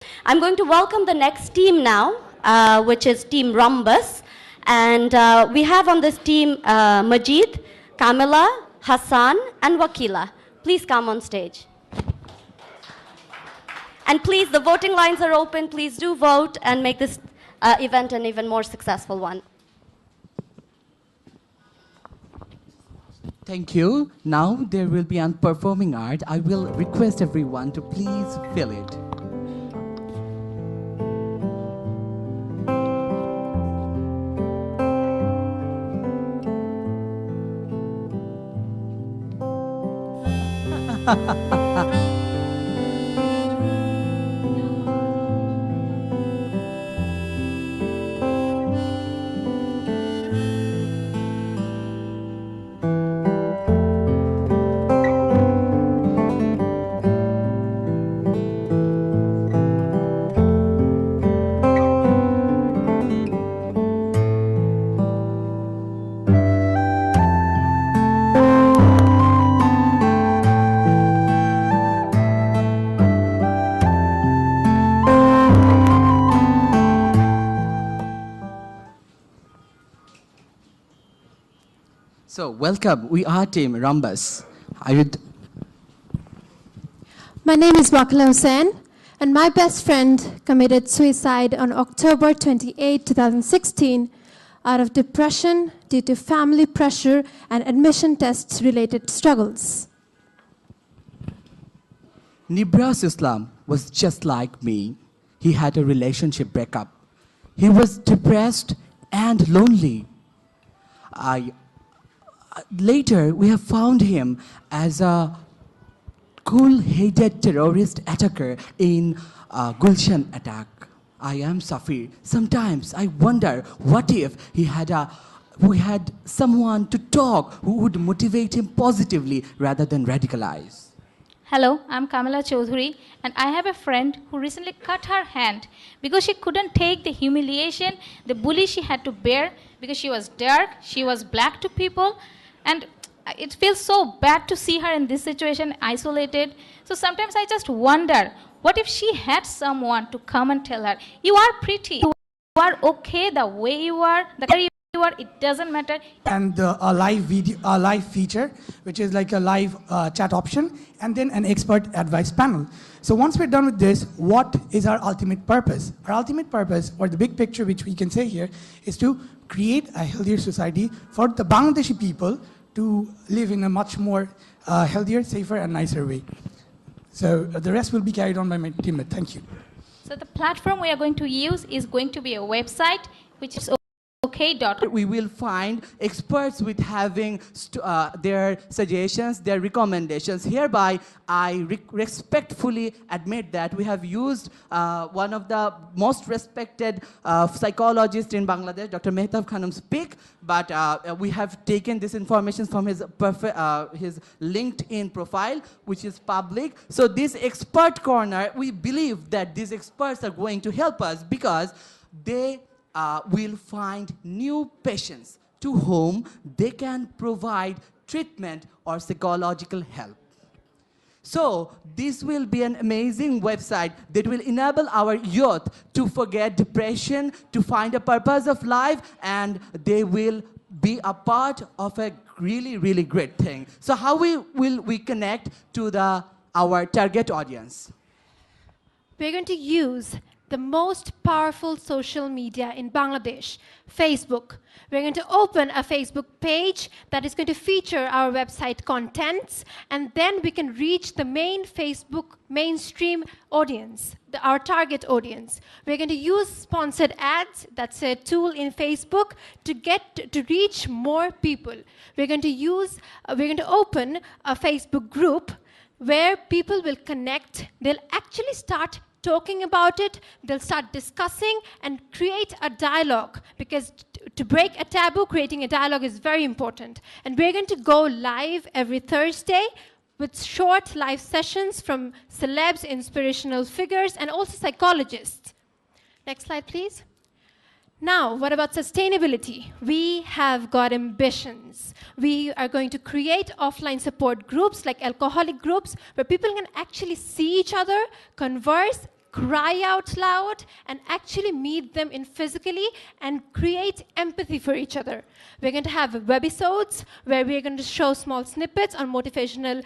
I'm going to welcome the next team now, which is Team Rhombus. And we have on this team Majid, Kamila, Hassan, and Wakila. Please come on stage. And please, the voting lines are open. Please do vote and make this event an even more successful one. Thank you. Now there will be performing art. I will request everyone to please fill it. So, welcome. We are Team Rhombus. My name is Wakila Hussain, and my best friend committed suicide on October 28, 2016, out of depression due to family pressure and admission tests related struggles. Nibras Islam was just like me. He had a relationship breakup. He was depressed and lonely. Later, we have found him as a cool-headed terrorist attacker in Gulshan attack. I am Safir. Sometimes I wonder, what if we had someone to talk who would motivate him positively rather than radicalize. Hello, I'm Kamila Chaudhuri, and I have a friend who recently cut her hand because she couldn't take the humiliation, the bully she had to bear because she was dark, she was black to people, and it feels so bad to see her in this situation, isolated. So sometimes I just wonder, what if she had someone to come and tell her, you are pretty, you are okay the way you are, the color you are, it doesn't matter. And a live feature, which is like a live chat option, and then an expert advice panel. So once we're done with this, what is our ultimate purpose? Our ultimate purpose, or the big picture which we can say here, is to create a healthier society for the Bangladeshi people to live in a much more healthier, safer, and nicer way. So the rest will be carried on by my teammate. Thank you. So the platform we are going to use is going to be a website, which is okay.org. We will find experts with having their suggestions, their recommendations. Hereby, I respectfully admit that we have used one of the most respected psychologists in Bangladesh, Dr. Mehtab Khanum's pick, but we have taken this information from his LinkedIn profile, which is public. So this expert corner, we believe that these experts are going to help us because they will find new patients to whom they can provide treatment or psychological help. So this will be an amazing website that will enable our youth to forget depression, to find a purpose of life, and they will be a part of a really, really great thing. So how will we connect to our target audience? We're going to use the most powerful social media in Bangladesh, Facebook. We're going to open a Facebook page that is going to feature our website contents, and then we can reach the main Facebook mainstream audience, our target audience. We're going to use sponsored ads, that's a tool in Facebook, to reach more people. We're going to open a Facebook group where people will connect. They'll actually start talking about it, they'll start discussing and create a dialogue, because to break a taboo, creating a dialogue is very important. And we're going to go live every Thursday with short live sessions from celebs, inspirational figures, and also psychologists. Next slide, please. Now, what about sustainability? We have got ambitions. We are going to create offline support groups like alcoholic groups where people can actually see each other, converse, cry out loud, and actually meet them in physically and create empathy for each other. We're going to have webisodes where we're going to show small snippets on motivational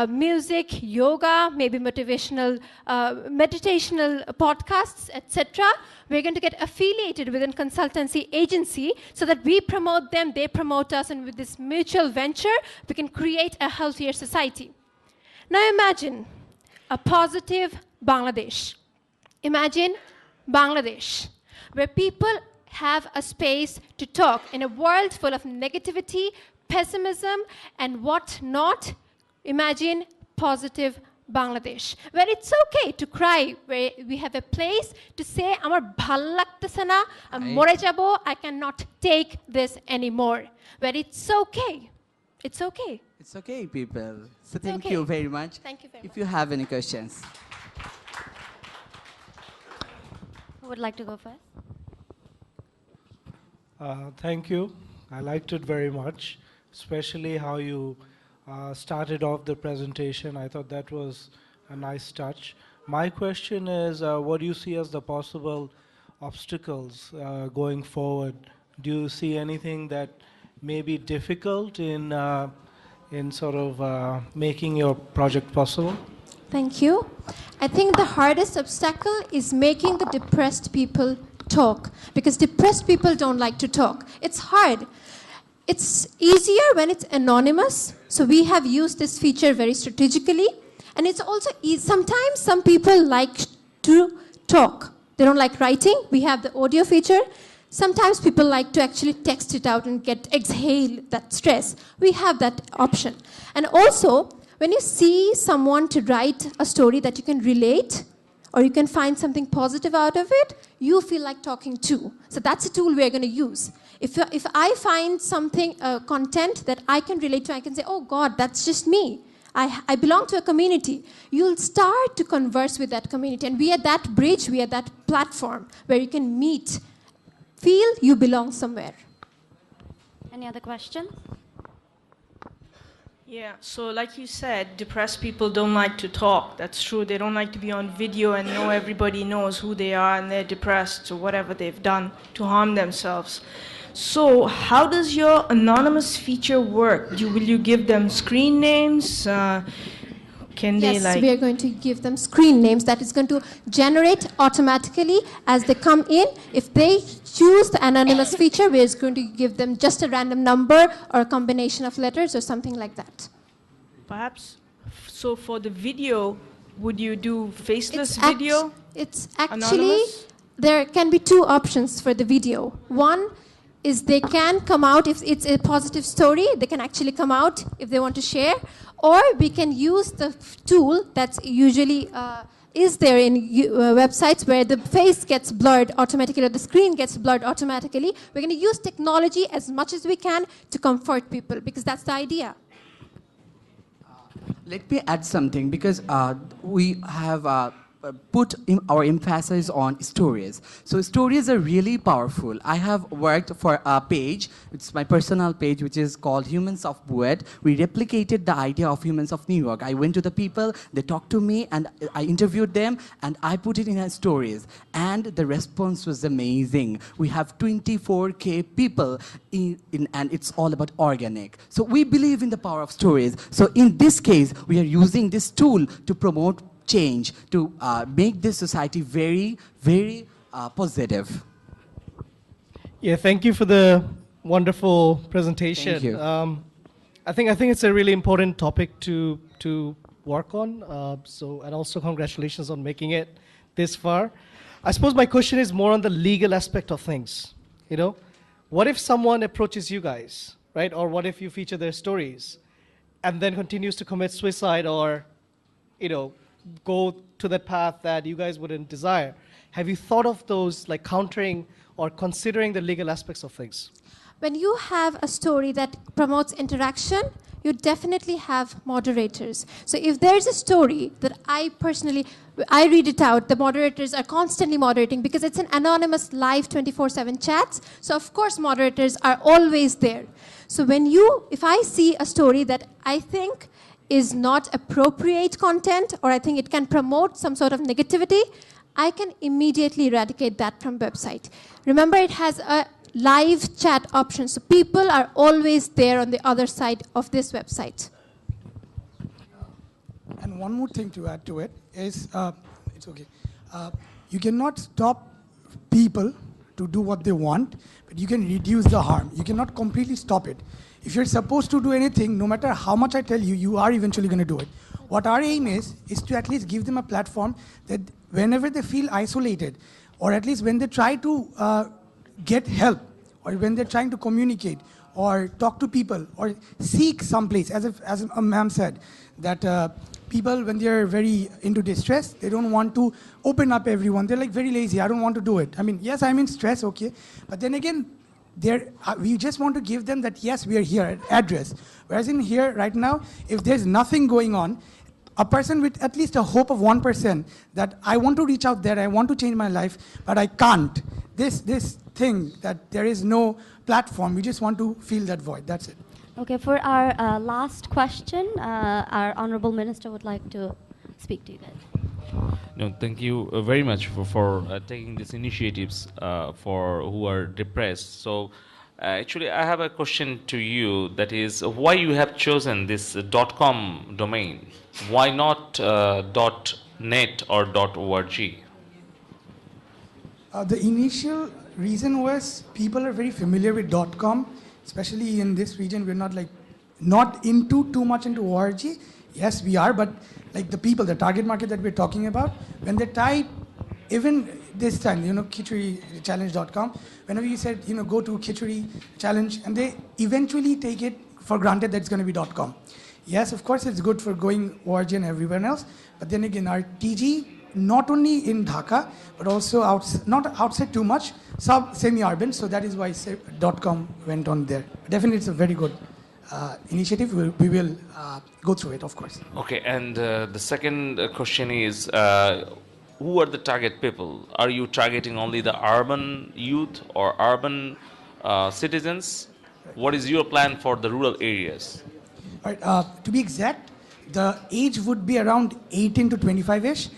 music, yoga, maybe motivational, meditational podcasts, etc. We're going to get affiliated with a consultancy agency so that we promote them, they promote us, and with this mutual venture, we can create a healthier society. Now imagine a positive Bangladesh. Imagine Bangladesh, where people have a space to talk in a world full of negativity, pessimism, and what not. Imagine positive Bangladesh, where it's okay to cry, where we have a place to say, "Amar bhal lagteche na, ami more jabo, I cannot take this anymore." Where it's okay. It's okay. It's okay, people. So thank okay. you very much. Thank you very If you have any questions. Who would like to go first? Thank you. I liked it very much, especially how you started off the presentation. I thought that was a nice touch. My question is, what do you see as the possible obstacles going forward? Do you see anything that may be difficult in sort of making your project possible? Thank you. I think the hardest obstacle is making the depressed people talk, because depressed people don't like to talk. It's hard. It's easier when it's anonymous, so we have used this feature very strategically. And it's also sometimes some people like to talk. They don't like writing. We have the audio feature. Sometimes people like to actually text it out and exhale that stress. We have that option. And also, when you see someone to write a story that you can relate, or you can find something positive out of it, you feel like talking too. So that's a tool we're going to use. If I find something, content that I can relate to, I can say, "Oh God, that's just me. I belong to a community." You'll start to converse with that community. And we are that bridge, we are that platform where you can meet, feel you belong somewhere. Any other questions? Yeah, so like you said, depressed people don't like to talk. That's true. They don't like to be on video and know everybody knows who they are and they're depressed or whatever they've done to harm themselves. So how does your anonymous feature work? Will you give them screen names? Can they Yes, like... we are going to give them screen names that is going to generate automatically as they come in. If they choose the anonymous feature, we're going to give them just a random number or a combination of letters or something like that. Perhaps, so for the video, would you do faceless It's video? It's actually, Anonymous? there can be two options for the video. One is they can come out, if it's a positive story, they can actually come out if they want to share. Or we can use the tool that's usually is there in websites where the face gets blurred automatically or the screen gets blurred automatically. We're going to use technology as much as we can to comfort people, because that's the idea. Let me add something, because we have put our emphasis on stories. So stories are really powerful. I have worked for a page, it's my personal page, which is called Humans of Buet. We replicated the idea of Humans of New York. I went to the people, they talked to me, and I interviewed them, and I put it in our stories. And the response was amazing. We have 24K people, and it's all about organic. So we believe in the power of stories. So in this case, we are using this tool to promote change, to make this society very, very positive. Yeah, thank you for the wonderful presentation. Thank you. I think it's a really important topic to work on. And also congratulations on making it this far. I suppose my question is more on the legal aspect of things. You know, what if someone approaches you guys, right? Or what if you feature their stories, and then continues to commit suicide or, go to that path that you guys wouldn't desire? Have you thought of those, like countering or considering the legal aspects of things? When you have a story that promotes interaction, you definitely have moderators. So if there's a story that I read it out, the moderators are constantly moderating because it's an anonymous live 24/7 chats. So of course moderators are always there. So if I see a story that I think is not appropriate content, or I think it can promote some sort of negativity, I can immediately eradicate that from website. Remember, it has a live chat option, so people are always there on the other side of this website. And one more thing to add to it is, it's okay. You cannot stop people to do what they want, but you can reduce the harm. You cannot completely stop it. If you're supposed to do anything, no matter how much I tell you, you are eventually going to do it. What our aim is to at least give them a platform that whenever they feel isolated, or at least when they try to get help, or when they're trying to communicate, or talk to people, or seek someplace, as ma'am said, that people, when they're very into distress, they don't want to open up everyone. They're like very lazy. I don't want to do it. I mean, yes, I'm in stress, okay. But then again, we just want to give them that, yes, we are here, address. Whereas in here, right now, if there's nothing going on, a person with at least a hope of 1% that I want to reach out there, I want to change my life, but I can't. This thing that there is no platform, we just want to fill that void. That's it. Okay, for our last question, our Honorable Minister would like to speak to you guys. No, thank you very much for taking these initiatives for who are depressed. So actually, I have a question to you, that is, why you have chosen this .com domain? Why not .net or .org? The initial reason was people are very familiar with .com, especially in this region. We're not into too much into .org. Yes, we are, but like the people, the target market that we're talking about, when they type, even this time, khichdichallenge.com, whenever you said, go to Khichdi Challenge, and they eventually take it for granted that it's going to be .com. Yes, of course, it's good for going .org and everywhere else, but then again, our TG, not only in Dhaka, but also not outside too much, semi-urban, so that is why .com went on there. Definitely, it's a very good initiative. We will go through it, of course. Okay, and the second question is, who are the target people? Are you targeting only the urban youth or urban citizens? What is your plan for the rural areas? All right, to be exact, the age would be around 18 to 25-ish.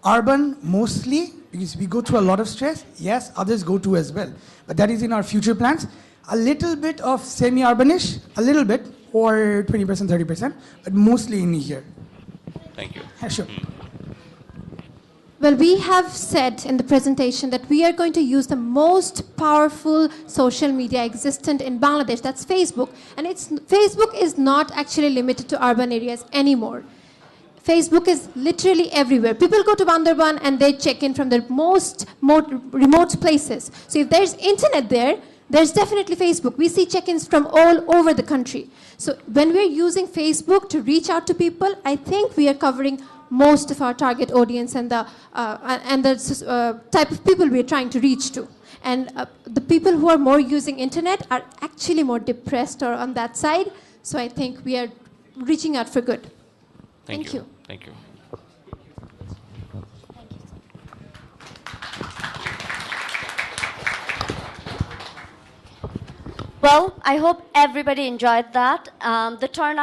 Urban mostly, because we go through a lot of stress. Yes, others go too as well. But that is in our future plans. A little bit of semi-urbanish, a little bit, or 20%, 30%, but mostly in here. Thank you. Yeah, sure. Well, we have said in the presentation that we are going to use the most powerful social media existent in Bangladesh, that's Facebook. And Facebook is not actually limited to urban areas anymore. Facebook is literally everywhere. People go to Bandarban and they check in from the most remote places. So if there's internet there, there's definitely Facebook. We see check-ins from all over the country. So when we're using Facebook to reach out to people, I think we are covering most of our target audience and the type of people we're trying to reach to. And the people who are more using internet are actually more depressed or on that side. So I think we are reaching out for good. Thank you. Thank you. Well, I hope everybody enjoyed that. The turnout